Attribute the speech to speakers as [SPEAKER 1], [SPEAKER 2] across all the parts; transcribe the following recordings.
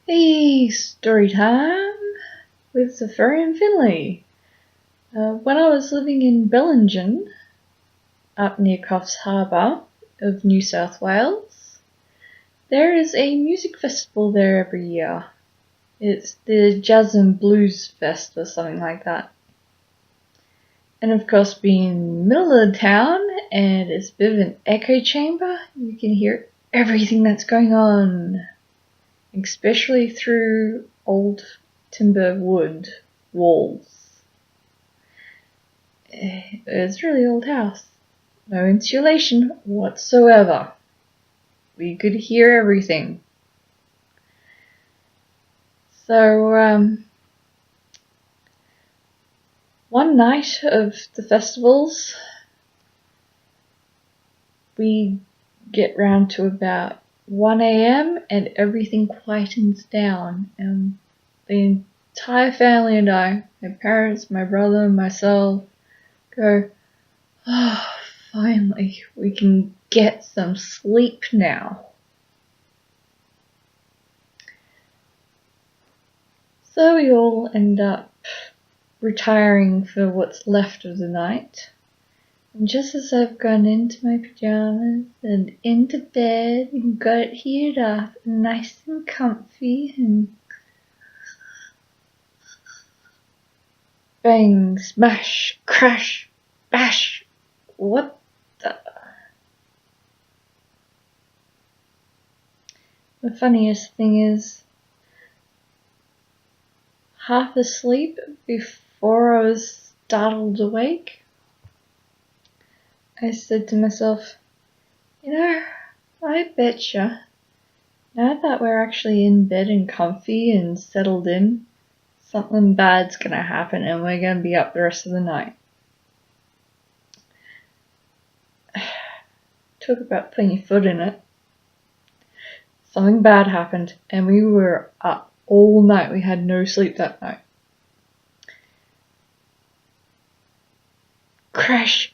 [SPEAKER 1] Hey, story time with Safari and Finley. When I was living in Bellingen, up near Coffs Harbour of New South Wales, there is a music festival there every year. It's the Jazz and Blues Fest or something like that. And of course, being in the middle of the town and it's a bit of an echo chamber, you can hear everything that's going on. Especially through old timber wood walls. It's a really old house. No insulation whatsoever. We could hear everything. So, one night of the festivals, we get round to about 1 a.m. and everything quietens down, and the entire family and I, my parents, my brother, myself, go, oh, finally, we can get some sleep now. So we all end up retiring for what's left of the night. And just as I've gone into my pajamas and into bed and got it heated up and nice and comfy and bang, smash, crash, bash, what the... The funniest thing is, half asleep before I was startled awake, I said to myself, I betcha, now that we're actually in bed and comfy and settled in, something bad's gonna happen and we're gonna be up the rest of the night. Talk about putting your foot in it. Something bad happened and we were up all night. We had no sleep that night. Crash,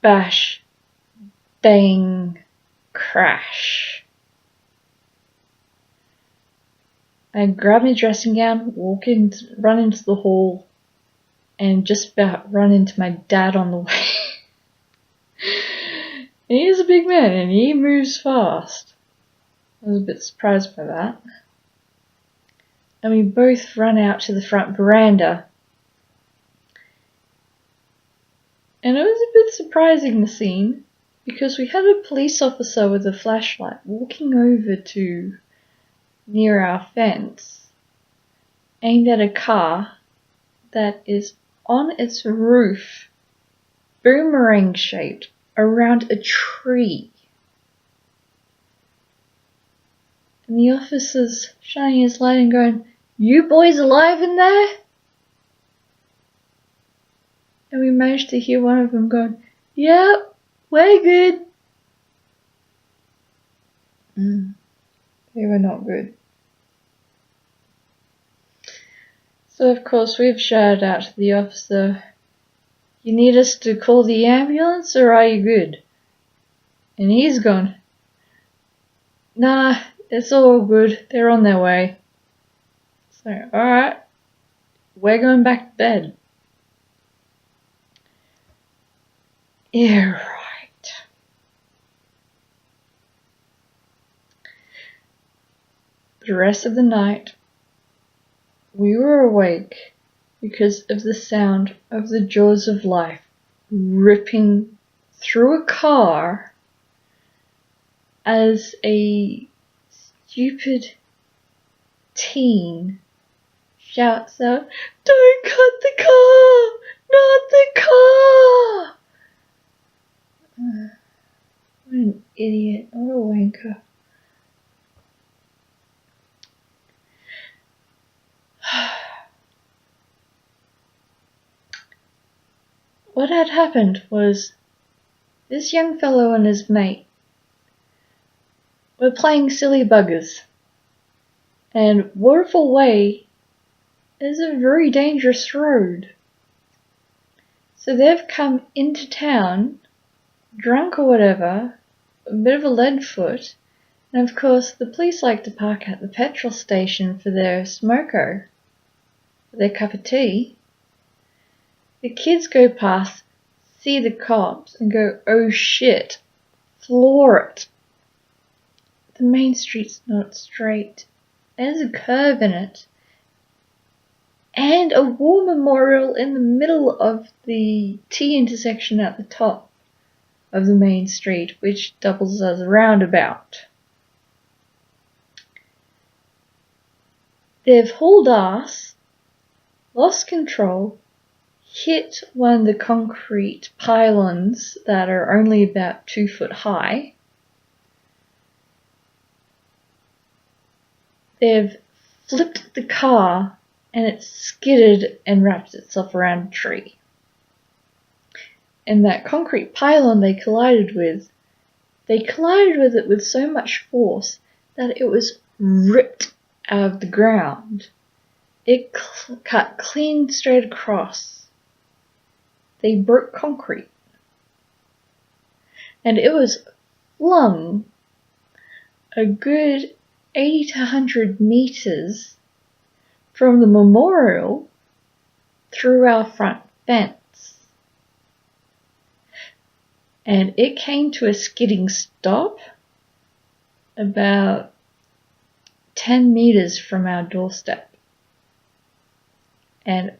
[SPEAKER 1] bash, bang, crash. I grab my dressing gown, run into the hall, and just about run into my dad on the way. And he is a big man and he moves fast. I was a bit surprised by that. And we both run out to the front veranda. And it was a bit surprising, the scene, because we had a police officer with a flashlight walking over to near our fence, aimed at a car that is on its roof, boomerang shaped, around a tree. And the officer's shining his light and going, "You boys alive in there?" And we managed to hear one of them going, "Yep, we're good." They were not good. So of course we've shouted out to the officer, "You need us to call the ambulance or are you good?" And he's gone, "Nah, it's all good, they're on their way." So, alright, we're going back to bed. Yeah, right. The rest of the night, we were awake because of the sound of the jaws of life ripping through a car as a stupid teen shouts out, "Don't cut the car! Not the car!" What an idiot. What a wanker. What had happened was this young fellow and his mate were playing silly buggers, and Waterfall Way is a very dangerous road. So they've come into town, drunk or whatever, a bit of a lead foot, And of course, the police like to park at the petrol station for their smoko, for their cup of tea. The kids go past, see the cops, and go, "Oh shit, floor it." The main street's not straight. There's a curve in it. And a war memorial in the middle of the T intersection at the top of the main street, which doubles as a roundabout. They've hauled ass, lost control, hit one of the concrete pylons that are only about 2 foot high. They've flipped the car and it skidded and wrapped itself around a tree. And that concrete pylon they collided with it with so much force that it was ripped out of the ground. It cut clean straight across. They broke concrete. And it was flung a good 80 to 100 meters from the memorial through our front fence. And it came to a skidding stop about 10 meters from our doorstep. And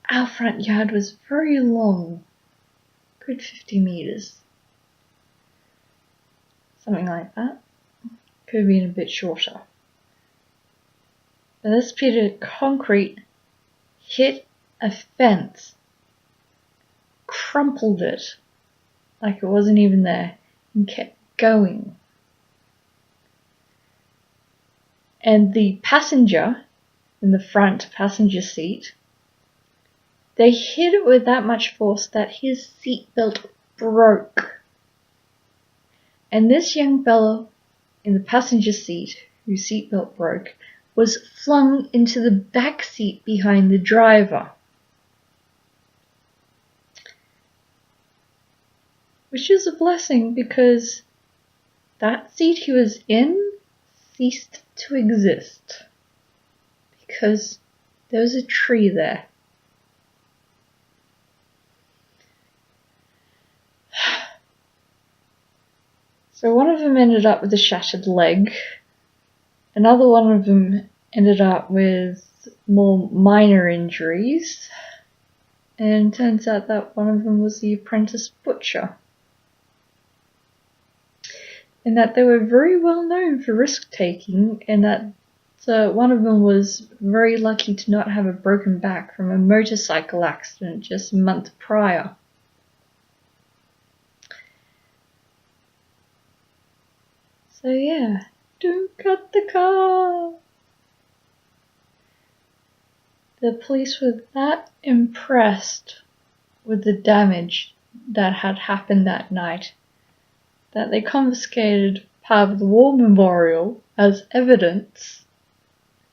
[SPEAKER 1] our front yard was very long, good 50 meters. Something like that. Could have been a bit shorter. But this bit of concrete hit a fence, crumpled it like it wasn't even there, and kept going. And the passenger in the front passenger seat, they hit it with that much force that his seatbelt broke. And this young fellow in the passenger seat, whose seatbelt broke, was flung into the back seat behind the driver. Which is a blessing because that seat he was in ceased to exist because there was a tree there. So one of them ended up with a shattered leg. Another one of them ended up with more minor injuries. And it turns out that one of them was the apprentice butcher. And that they were very well known for risk-taking, and that one of them was very lucky to not have a broken back from a motorcycle accident just a month prior. So yeah, don't cut the car! The police were that impressed with the damage that had happened that night that they confiscated part of the war memorial as evidence,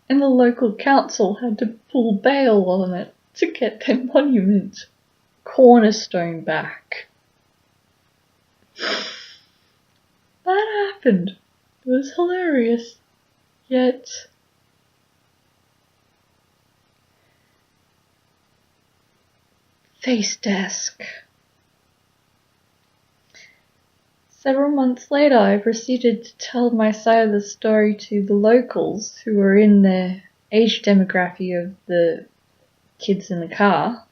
[SPEAKER 1] and the local council had to pull bail on it to get their monument cornerstone back. That happened. It was hilarious. Yet face desk. Several months later, I proceeded to tell my side of the story to the locals who were in the age demographic of the kids in the car.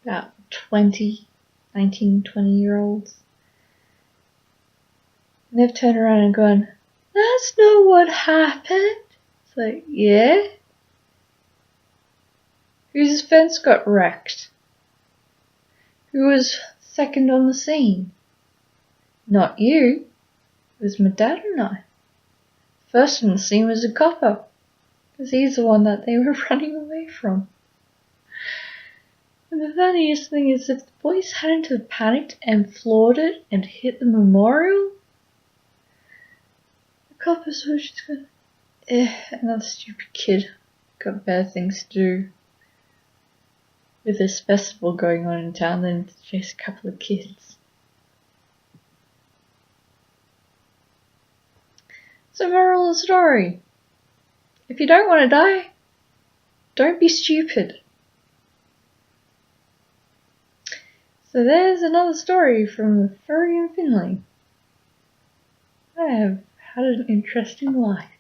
[SPEAKER 1] About 19, 20-year-olds. And they've turned around and gone, "That's not what happened." It's like, yeah? Whose fence got wrecked? Who was second on the scene? Not you. It was my dad and I. First on the scene was a copper, because he's the one that they were running away from. And the funniest thing is, if the boys hadn't have panicked and floored it and hit the memorial, the coppers were just going, another stupid kid. Got better things to do with this festival going on in town than to chase a couple of kids. So moral of the story, if you don't want to die, don't be stupid. So there's another story from Furry and Finley. I have had an interesting life.